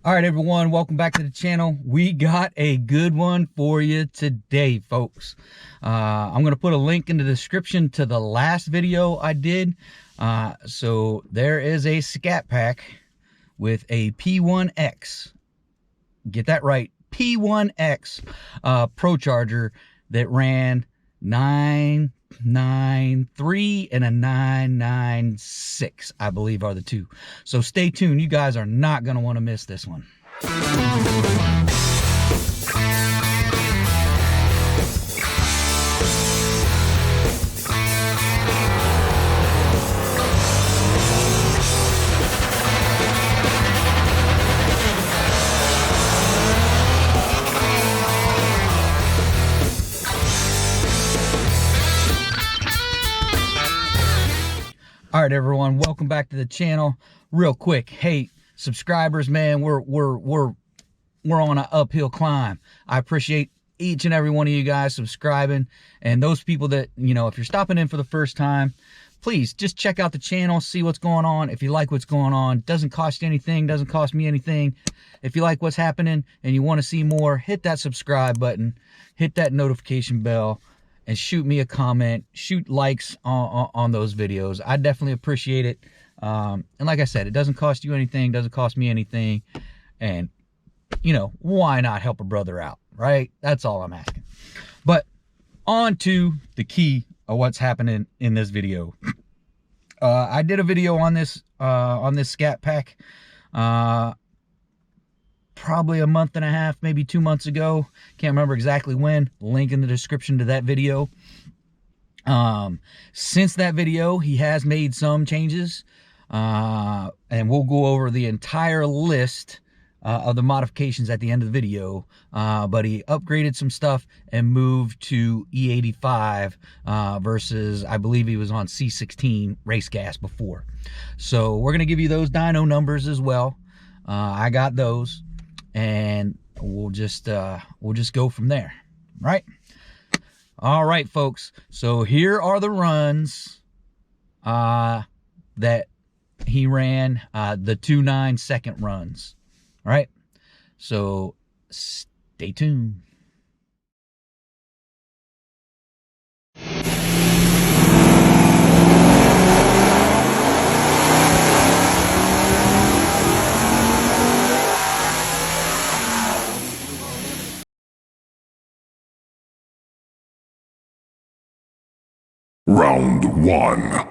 All right, everyone, welcome back to the channel. We got a good one for you today, folks. I'm going to put a link in the description to the last video I did. So there is a Scat Pack with a P1X. Get that right, P1X Procharger that ran 993 and a 996, I believe, are the two. So stay tuned. You guys are not going to want to miss this one. All right, everyone, welcome back to the channel. Real quick, hey, subscribers, man, we're on an uphill climb. I appreciate each and every one of you guys subscribing, and those people that, you know, if you're stopping in for the first time, please just check out the channel, see what's going on. If you like what's going on, doesn't cost you anything, doesn't cost me anything. If you like what's happening and you want to see more, hit that subscribe button, hit that notification bell, and shoot me a comment, shoot likes on those videos. I definitely appreciate it. And like I said, it doesn't cost you anything, doesn't cost me anything. And, you know, why not help a brother out, right? That's all I'm asking. But on to the key of what's happening in this video. I did a video on this Scat Pack probably a month and a half, maybe 2 months ago. Can't remember exactly when. Link in the description to that video. Since that video, he has made some changes, and we'll go over the entire list of the modifications at the end of the video. But he upgraded some stuff and moved to E85 versus, I believe he was on C16 race gas before. So we're going to give you those dyno numbers as well. I got those, and we'll just go from there, right? All right, folks. So here are the runs that he ran, the 2.9 second runs. All right. So stay tuned. Round 1.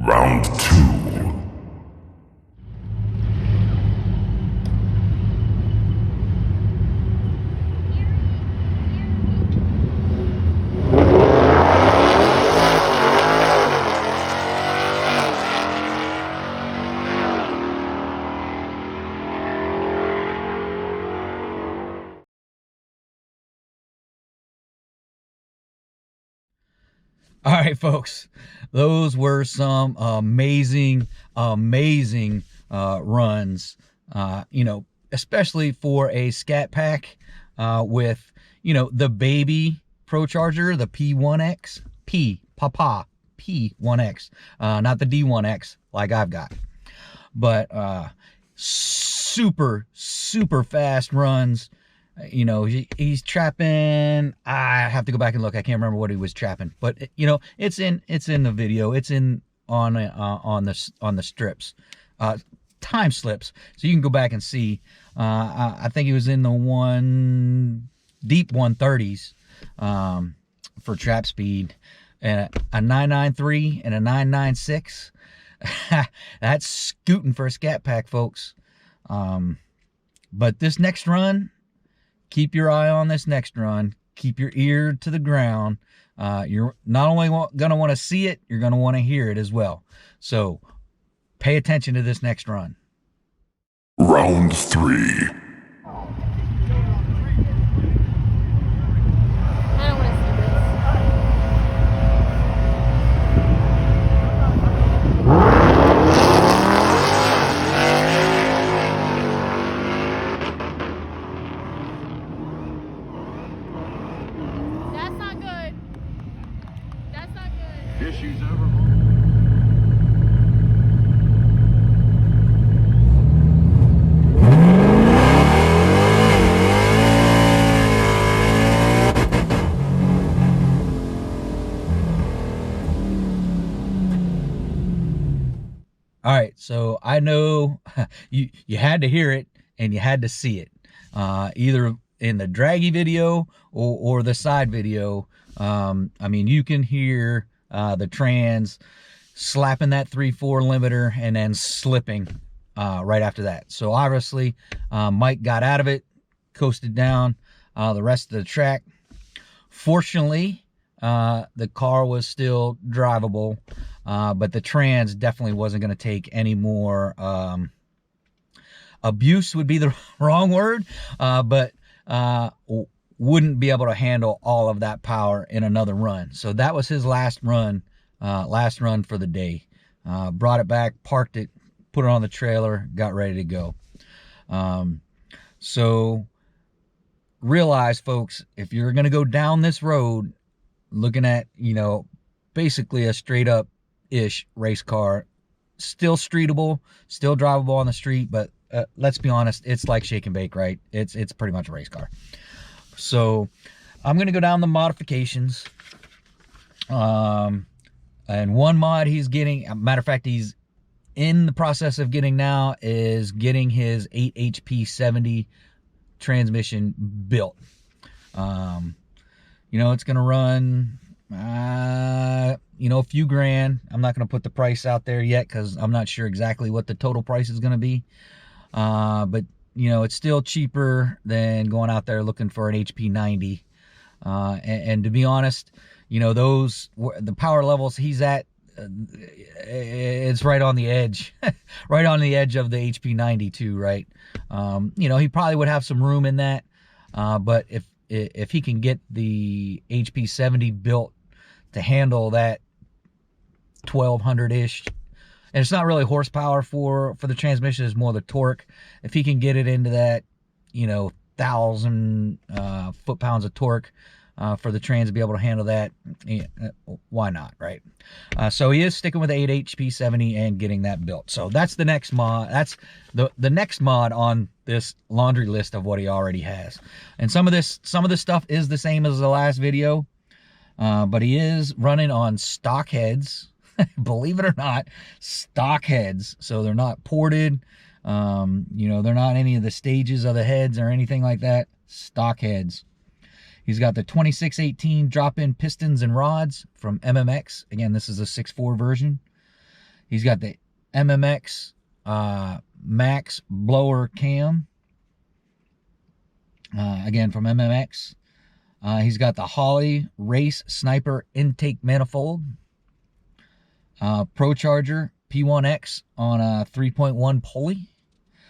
Round 2. All right, folks, those were some amazing runs, you know, especially for a Scat Pack with, you know, the baby Procharger, the P1X, P1X, not the D1X like I've got. But super fast runs. You know, he's trapping. I have to go back and look. I can't remember what he was trapping, but you know, it's in the video. It's in on the strips, time slips, so you can go back and see. I think he was in the deep 130s for trap speed, and a 993 and a 996. That's scooting for a Scat Pack, folks. But this next run, keep your eye on this next run. Keep your ear to the ground. You're not only going to want to see it, you're going to want to hear it as well. So pay attention to this next run. Round 3. Issues over. All right, so I know you had to hear it and you had to see it, either in the draggy video or the side video. I mean, you can hear the trans slapping that 3.4 limiter and then slipping right after that. So obviously, Mike got out of it, coasted down the rest of the track. Fortunately, the car was still drivable, but the trans definitely wasn't going to take any more abuse, would be the wrong word, but wouldn't be able to handle all of that power in another run. So that was his last run for the day. Brought it back, parked it, put it on the trailer, got ready to go. So realize, folks, if you're going to go down this road looking at, you know, basically a straight up ish race car, still streetable, still drivable on the street, but let's be honest, it's like shake and bake, right? It's pretty much a race car. So I'm going to go down the modifications. And one mod he's getting, matter of fact, he's in the process of getting now, is getting his 8 HP 70 transmission built. You know, it's going to run, you know, a few grand. I'm not going to put the price out there yet because I'm not sure exactly what the total price is going to be. But, you know, it's still cheaper than going out there looking for an HP 90. And to be honest, you know, the power levels he's at, it's right on the edge, right on the edge of the HP 92, right? You know, he probably would have some room in that. But if he can get the HP 70 built to handle that 1200-ish, and it's not really horsepower for the transmission, it's more the torque. If he can get it into that, you know, 1,000 foot-pounds of torque for the trans to be able to handle that, why not, right? So he is sticking with the 8 HP 70 and getting that built. So that's the next mod. That's the next mod on this laundry list of what he already has. And some of this stuff is the same as the last video, but he is running on stock heads. Believe it or not, stock heads. So they're not ported. You know, they're not any of the stages of the heads or anything like that. Stock heads. He's got the 2618 drop-in pistons and rods from MMX. Again, this is a 6.4 version. He's got the MMX Max blower cam. Again, from MMX. He's got the Holley Race Sniper intake manifold. Procharger P1X on a 3.1 pulley.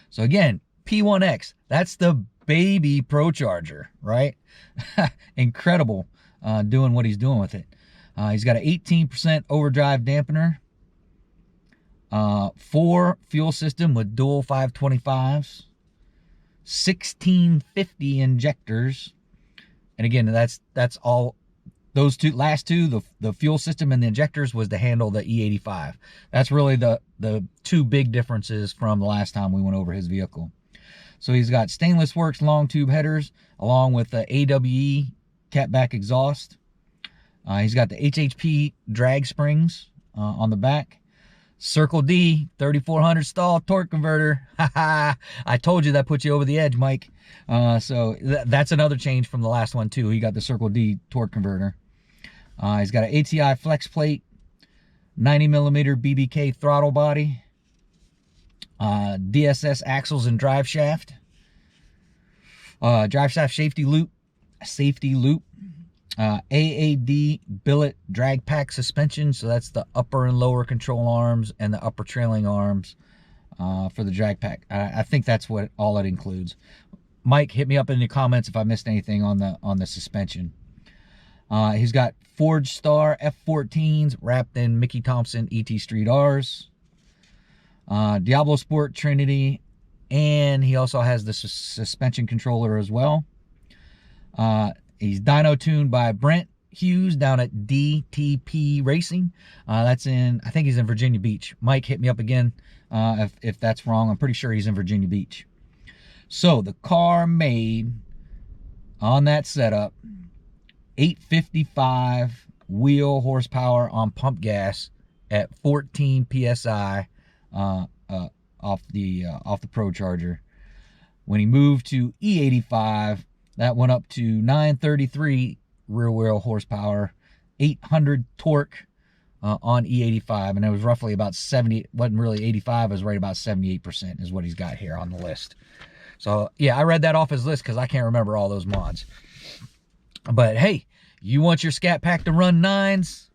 So again, P1X, that's the baby Procharger, right? Incredible doing what he's doing with it. He's got an 18% overdrive dampener, 4 fuel system with dual 525s, 1650 injectors, and again, that's all. Those last two, the fuel system and the injectors, was to handle the E85. That's really the two big differences from the last time we went over his vehicle. So he's got Stainless Works long tube headers along with the AWE catback exhaust. He's got the HHP drag springs on the back. Circle D 3400 stall torque converter. I told you that put you over the edge, Mike. So that's another change from the last one too. He got the Circle D torque converter. He's got an ATI flex plate, 90mm BBK throttle body, DSS axles and drive shaft, safety loop, AAD billet drag pack suspension. So that's the upper and lower control arms and the upper trailing arms for the drag pack. I think that's what all it includes. Mike, hit me up in the comments if I missed anything on the suspension. He's got Forged Star F14s wrapped in Mickey Thompson ET Street R's, Diablo Sport Trinity, and he also has the suspension controller as well. He's dyno tuned by Brent Hughes down at DTP Racing. That's in, I think he's in Virginia Beach. Mike, hit me up again if that's wrong. I'm pretty sure he's in Virginia Beach. So the car made on that setup 855 wheel horsepower on pump gas at 14 psi off the Procharger. When he moved to E85, that went up to 933 rear wheel horsepower, 800 torque on E85, and it was roughly about 70. Wasn't really 85, it was right about 78% is what he's got here on the list. So yeah, I read that off his list because I can't remember all those mods. But hey, you want your Scat Pack to run 9s?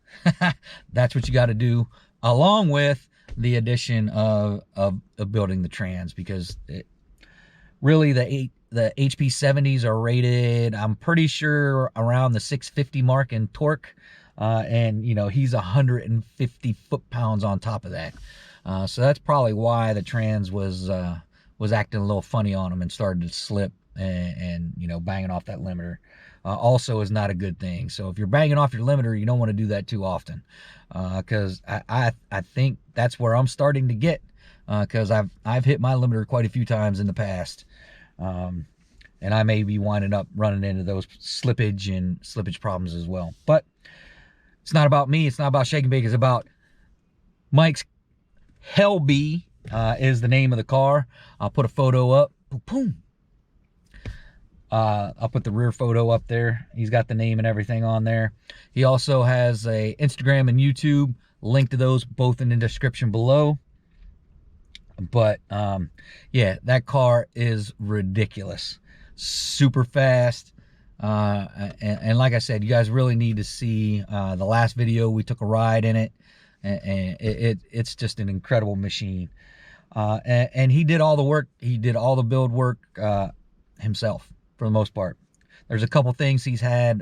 That's what you got to do, along with the addition of building the trans, because really the HP 70s are rated, I'm pretty sure, around the 650 mark in torque, and you know, he's 150 foot-pounds on top of that. So that's probably why the trans was acting a little funny on him and started to slip and you know, banging off that limiter. Also is not a good thing. So if you're banging off your limiter, you don't want to do that too often, because I think that's where I'm starting to get, because I've hit my limiter quite a few times in the past, and I may be winding up running into those slippage problems as well. But it's not about me. It's not about Shake and Bake. It's about Mike's Hellbee is the name of the car. I'll put a photo up. Boom. I'll put the rear photo up there. He's got the name and everything on there. He also has a Instagram and YouTube. Link to those both in the description below. But yeah, that car is ridiculous. Super fast. And like I said, you guys really need to see the last video. We took a ride in it. And it's just an incredible machine. And he did all the work. He did all the build work himself, for the most part. There's a couple things he's had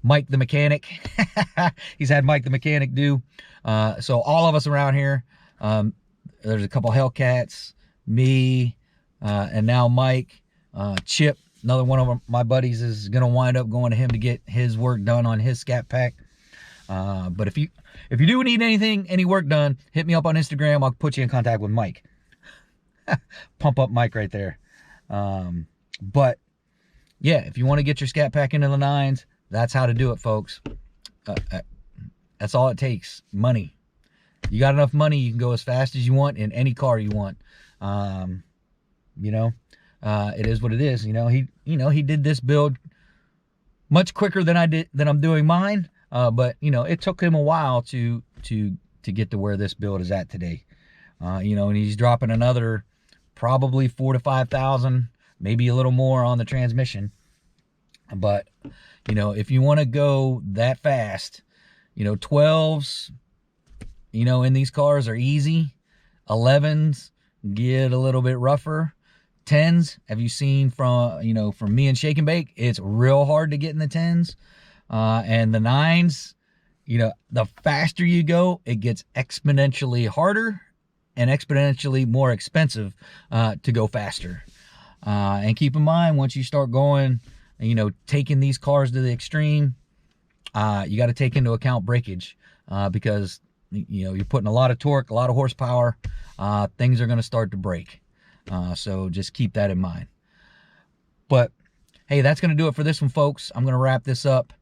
Mike the mechanic. He's had Mike the mechanic do. So all of us around here, there's a couple Hellcats, me, and now Mike, Chip, another one of my buddies, is gonna wind up going to him to get his work done on his Scat Pack. But if you do need any work done, hit me up on Instagram. I'll put you in contact with Mike. Pump up Mike right there. But yeah, if you want to get your Scat Pack into the 9s, that's how to do it, folks. That's all it takes. Money. You got enough money, you can go as fast as you want in any car you want. You know, it is what it is. You know, he did this build much quicker than I'm doing mine. But you know, it took him a while to get to where this build is at today. You know, and he's dropping another probably 4,000 to 5,000, maybe a little more on the transmission. But you know, if you want to go that fast, you know, 12s, you know, in these cars are easy. 11s get a little bit rougher. 10s, have you seen from me and Shake and Bake? It's real hard to get in the 10s. And the 9s, you know, the faster you go, it gets exponentially harder and exponentially more expensive to go faster. And keep in mind, once you start going, you know, taking these cars to the extreme, you got to take into account breakage, because you know, you're putting a lot of torque, a lot of horsepower, things are going to start to break. So just keep that in mind. But hey, that's going to do it for this one, folks. I'm going to wrap this up.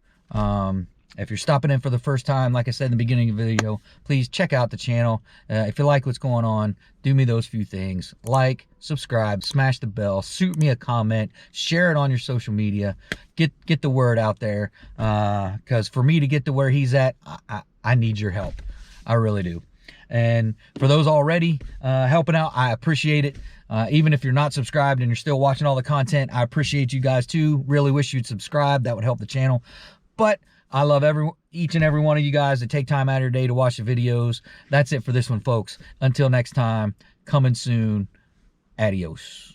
If you're stopping in for the first time, like I said in the beginning of the video, please check out the channel. If you like what's going on, do me those few things. Like, subscribe, smash the bell, shoot me a comment, share it on your social media. Get the word out there, because for me to get to where he's at, I need your help. I really do. And for those already helping out, I appreciate it. Even if you're not subscribed and you're still watching all the content, I appreciate you guys too. Really wish you'd subscribe. That would help the channel. But I love each and every one of you guys that take time out of your day to watch the videos. That's it for this one, folks. Until next time, coming soon. Adios.